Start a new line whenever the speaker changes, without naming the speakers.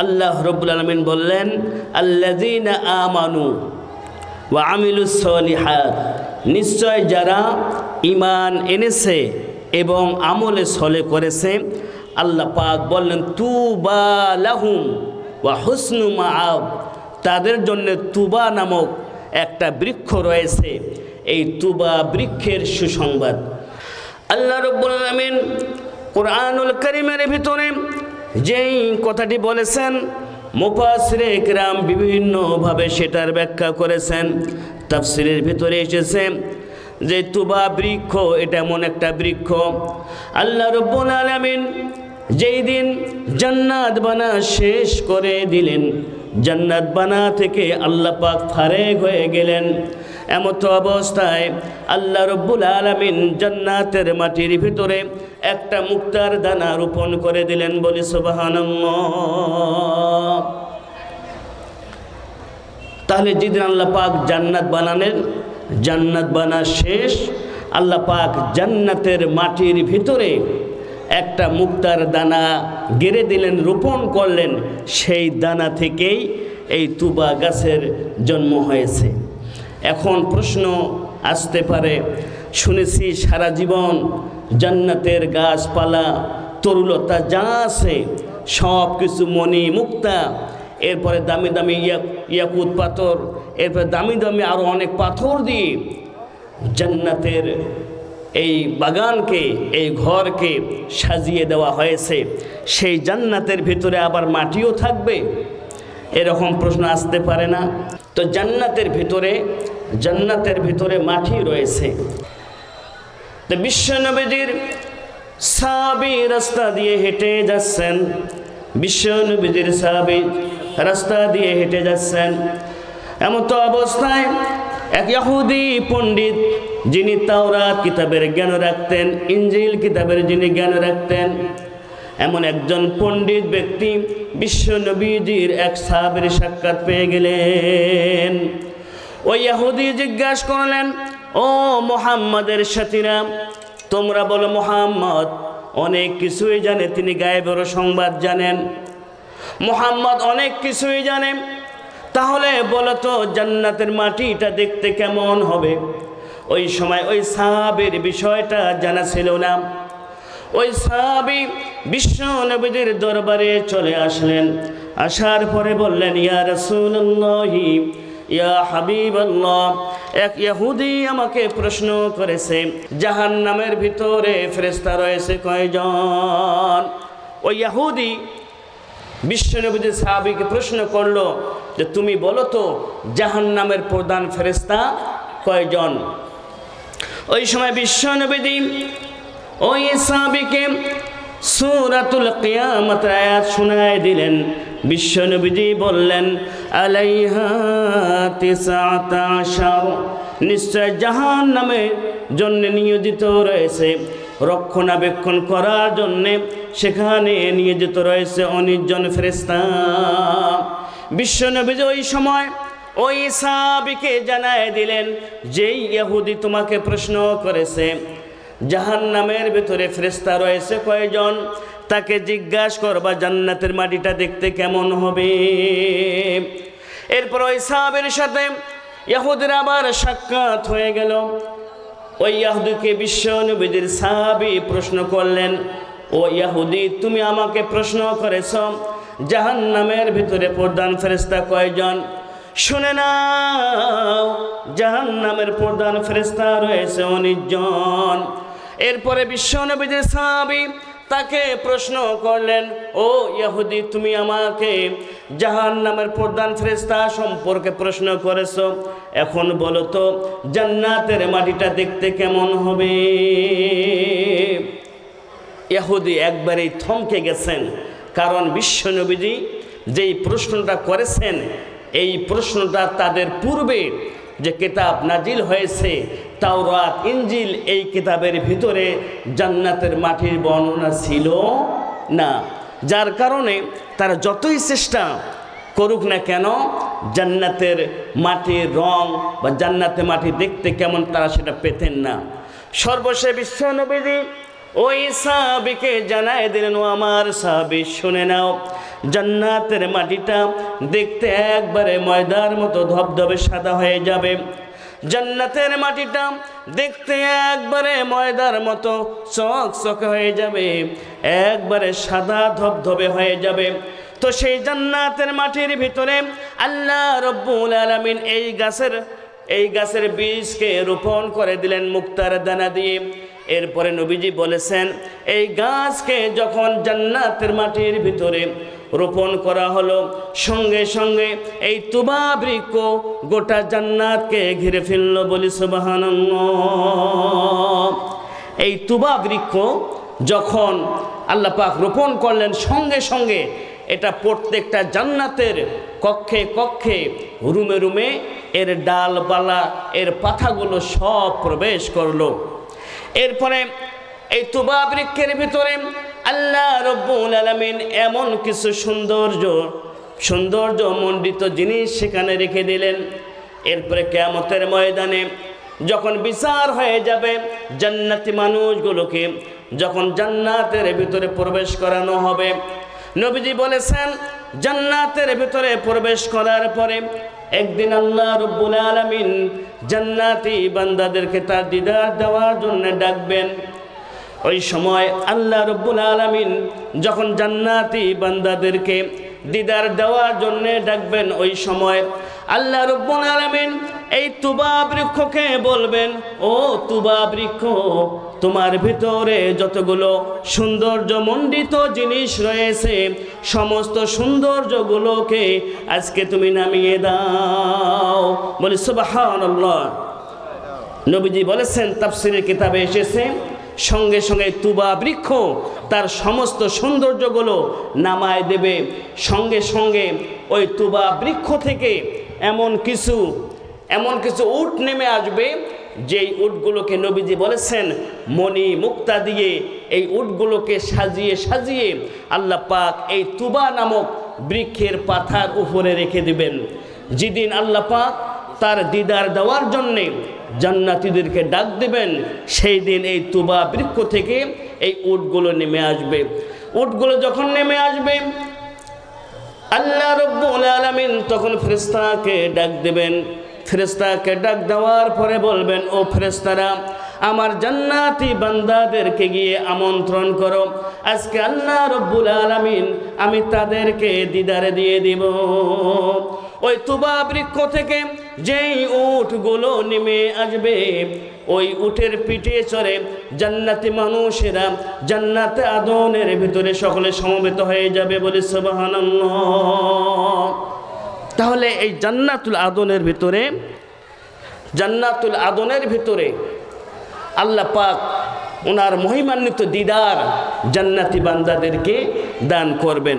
আল্লাহ রাব্বুল আলামিন বললেন আল্লাযীনা আমানু ওয়া আমিলুস সলিহাত, নিশ্চয় যারা ঈমান এনেছে এবং আমলে সলে করেছে, আল্লাহ পাক বললেন তুবা লাহুম ওয়া হুসনু মাআব, তাদের জন্য তুবা নামক একটা বৃক্ষ রয়েছে, এই তুবা বৃক্ষের সুসংবাদ। আল্লাহ রাব্বুল আলামিন কুরআনুল কারীমের ভিতরে যেই কথাটি বলেছেন, মুফাসসিরে কিরাম বিভিন্নভাবে সেটার ব্যাখ্যা করেছেন। তাফসীরের ভিতরে এসেছে যে তুবা বৃক্ষ এটা এমন একটা বৃক্ষ, আল্লাহ রাব্বুল আলামিন যেই দিন জান্নাত বানা শেষ করে দিলেন, জান্নাত বানা থেকে আল্লাহ পাক ফারেগ হয়ে গেলেন, এমত অবস্থায় আল্লাহ রাব্বুল আলামিন জান্নাতের মাটির ভিতরে একটা মুক্তার দানা রোপণ করে দিলেন, বলি সুবহানাল্লাহ। তাহলে যেদিন আল্লাহ পাক জান্নাত বানালেন, জান্নাত বানা শেষ, আল্লাহ পাক জান্নাতের মাটির ভিতরে একটা মুক্তার দানা গেড়ে দিলেন, রোপণ করলেন, সেই দানা থেকেই এই তুবা গাছের জন্ম হয়েছে। এখন প্রশ্ন আসতে পারে, শুনেছি সারা জীবন জান্নাতের গাছপালা তরুলতা যা আছে সব কিছু মণি মুক্তা, এরপরে দামি দামি ইয়াকুত পাথর, এরপরে দামি দামি আরও অনেক পাথর দিয়ে জান্নাতের এই বাগানকে, এই ঘরকে সাজিয়ে দেওয়া হয়েছে, সেই জান্নাতের ভিতরে আবার মাটিও থাকবে? এরকম প্রশ্ন আসতে পারে না? তো জান্নাতের ভিতরে মাটি রয়েছে। তো বিশ্বনবীজির সাহাবী রাস্তা দিয়ে হেঁটে যাচ্ছেন, বিশ্বনবীজির সাহাবী রাস্তা দিয়ে হেঁটে যাচ্ছেন, এমত অবস্থায় এক ইহুদি পণ্ডিত, যিনি তাওরাত কিতাবের জ্ঞান রাখতেন, ইনজিল কিতাবের যিনি জ্ঞান রাখতেন, এমন একজন পণ্ডিত ব্যক্তি বিশ্বনবীজির এক সাহাবীর সাক্ষাৎ পেয়ে গেলেন। ওই ইহুদি জিজ্ঞাসা করলেন, ও মুহাম্মাদের সাথীরা, তোমরা বলো মুহাম্মদ অনেক কিছুই জানে, তিনি গায়েবের সংবাদ জানেন, মুহাম্মদ অনেক কিছুই জানেন, তাহলে বলো তো জান্নাতের মাটিটা দেখতে কেমন হবে? ওই সময় ওই সাহাবীর বিষয়টা জানা ছিল না। ওই সাহাবী বিশ্বনবীর দরবারে চলে আসলেন, আসার পরে বললেন, ইয়া রাসূলুল্লাহ, ইয়া হাবিবাল্লাহ, এক ইহুদি আমাকে প্রশ্ন করেছে জাহান্নামের ভিতরে ফেরেশতা রয়েছে কয়জন? ওই ইহুদি বিশ্বনবীর সাহাবীকে প্রশ্ন করলো যে তুমি বলো তো জাহান্নামের প্রধান ফেরেশতা কয়জন? ওই সময় বিশ্বনবী ওই সাহাবীকে সূরাতুল কিয়ামতের আয়াত শোনায় দিলেন। বিশ্বনবীজি বললেন, আলাইহা 19, নিশ্চয় জাহান্নামের জন্য নিয়োজিত রয়েছে, রক্ষণাবেক্ষণ করার জন্যে সেখানে নিয়োজিত রয়েছে 19 জন ফেরেশতা। বিশ্বনবীজি ওই সময় ওই সাহাবীকে জানায় দিলেন, যেই ইহুদি তোমাকে প্রশ্ন করেছে জাহান্নামের ভিতরে ফেরেশতা রয়েছে কয়জন, তাকে জিজ্ঞাসা করবা জান্নাতের মাটিটা দেখতে কেমন হবে। এরপর ওই সাহাবীর সাথে ইহুদির আবার সাক্ষাৎ হয়ে গেল। ওই ইহুদিকে বিশ্বনবীর সাহাবী প্রশ্ন করলেন, ও ইহুদি তুমি আমাকে প্রশ্ন করেছ জাহান্নামের ভিতরে প্রধান ফেরেশতা কয়জন? শুনে নাও, জাহান্নামের প্রধান ফেরেশতা রয়েছে 19 জন। এরপরে বিশ্বনবীর সাহাবী তাকে প্রশ্ন করলেন, ও ইহুদি তুমি আমাকে জাহান্নামের প্রধান ফেরেশতা সম্পর্কে প্রশ্ন করেছো, এখন বলো তো জান্নাতের মাটিটা দেখতে কেমন হবে? ইহুদি একবারেই থমকে গেছেন, কারণ বিশ্বনবীজি যেই প্রশ্নটা করেছেন এই প্রশ্নটা তাদের পূর্বে যে কিতাব নাজিল হয়েছে তাওরাত ইনজিল, এই কিতাবের ভিতরে জান্নাতের মাটির বর্ণনা ছিল না, যার কারণে তারা যতই চেষ্টা করুক না কেন জান্নাতের মাটির রং বা জান্নাতের মাটি দেখতে কেমন তারা সেটা পেতেন না। সর্বশেষ বিশ্বনবীজি ওই সাহাবীকে জানায় দিলেন, ও আমার সাহাবী শুনে নাও, জান্নাতের মাটিটা দেখতে একবারে ময়দার মতো ধবধবে সাদা হয়ে যাবে। জান্নাতের মাটিটা দেখতে একবারে ময়দার মতো চকচকে হয়ে যাবে, একবারে সাদা ধবধবে হয়ে যাবে। তো সেই জান্নাতের মাটির ভিতরে আল্লাহ রব্বুল আলামিন এই গাছের বীজকে রোপণ করে দিলেন মুক্তার দানা দিয়ে। এরপরে নবীজি বলেছেন, এই গাছকে যখন জান্নাতের মাটির ভিতরে রোপণ করা হলো, সঙ্গে সঙ্গে এই তুবা বৃক্ষ গোটা জান্নাতকে ঘিরে ফেললো। বলি সুবহানাল্লাহ। এই তুবা বৃক্ষ যখন আল্লাহ পাক রোপণ করলেন, সঙ্গে সঙ্গে এটা প্রত্যেকটা জান্নাতের কক্ষে কক্ষে, রুমে রুমে এর ডালপালা, এর পাতাগুলো সব প্রবেশ করলো। এরপরে এই তুবা বৃক্ষের ভিতরে আল্লাহ রব্বুল আলামিন এমন কিছু সৌন্দর্য মণ্ডিত জিনিস সেখানে রেখে দিলেন। এরপরে কিয়ামতের ময়দানে যখন বিচার হয়ে যাবে, জান্নাতি মানুষগুলোকে যখন জান্নাতের ভিতরে প্রবেশ করানো হবে, নবীজি বলেছেন জান্নাতের ভিতরে প্রবেশ করার পরে একদিন আল্লাহ রব্বুল আলামিন জান্নাতি বান্দাদেরকে তার দিদার দেওয়ার জন্য ডাকবেন। ওই সময় আল্লাহ রব্বুল আলামিন যখন জান্নাতি বান্দাদেরকে দিদার দেওয়ার জন্য ডাকবেন, ওই সময় আল্লাহ রব্বুল আলামিন এই তুবা বৃক্ষকে বলবেন, ও তুবা বৃক্ষ, তোমার ভিতরে যতগুলো সৌন্দর্যমণ্ডিত জিনিস রয়েছে, সমস্ত সৌন্দর্যগুলোকে আজকে তুমি নামিয়ে দাও। বলি সুবহানাল্লাহ। নবীজি বলেছেন, তাফসীরের কিতাবে এসেছে, সঙ্গে সঙ্গে তুবা বৃক্ষ তার সমস্ত সৌন্দর্যগুলো নামায় দেবে। সঙ্গে সঙ্গে ওই তুবা বৃক্ষ থেকে এমন কিছু উট নেমে আসবে, যেই উটগুলোকে নবীজি বলেছেন মণি মুক্তা দিয়ে এই উটগুলোকে সাজিয়ে সাজিয়ে আল্লাহ পাক এই তুবা নামক বৃক্ষের পাতার উপরে রেখে দিবেন। যেদিন আল্লাহ পাক তার দিদার দেওয়ার জন্যে জান্নাতীদেরকে ডাক দিবেন, সেই দিন এই তুবা বৃক্ষ থেকে এই উটগুলো নেমে আসবে। উটগুলো যখন নেমে আসবে, আল্লাহ রব্বুল আলামিন তখন ফেরেশতাকে ডাক দিবেন। ফেরেশতাকে ডাক দেওয়ার পরে বলবেন, ও ফেরেশতারা, আমার জান্নাতি বান্দাদেরকে গিয়ে আমন্ত্রণ করো, আজকে আল্লাহ রব্বুল আলামিন আমি তাদেরকে দিদারে দিয়ে দিব। ওই তুবা বৃক্ষ থেকে যেই উটগুলো নেমে আসবে, ওই উটের পিঠে চড়ে জান্নাতি মানুষেরা জান্নাতে আদনের ভিতরে সকলে সমবেত হয়ে যাবে। বলি সুবহানাল্লাহ। তাহলে এই জান্নাতুল আদনের ভিতরে আল্লাহ পাক ওনার মহিমান্বিত দিদার জান্নাতি বান্দাদেরকে দান করবেন।